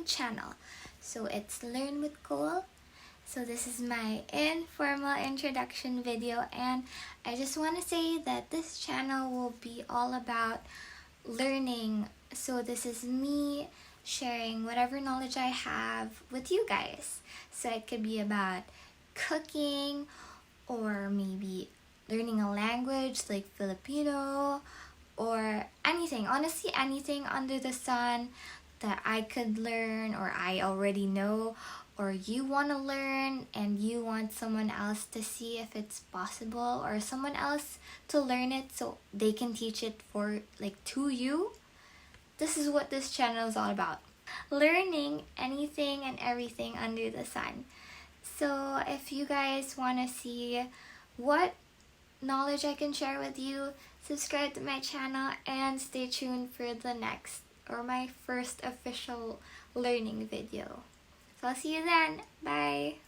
channel. So it's Learn with Colle. So this is my informal introduction video, and I just want to say that this channel will be all about learning. So this is me sharing whatever knowledge I have with you guys. So it could be about cooking, or maybe learning a language like Filipino, or anything, honestly anything under the sun that I could learn, or I already know, or you want to learn and you want someone else to see if it's possible, or someone else to learn it so they can teach it to you. This is what this channel is all about. Learning anything and everything under the sun. So if you guys want to see what knowledge I can share with you, subscribe to my channel and stay tuned for the next, or my first official learning video. So I'll see you then. Bye!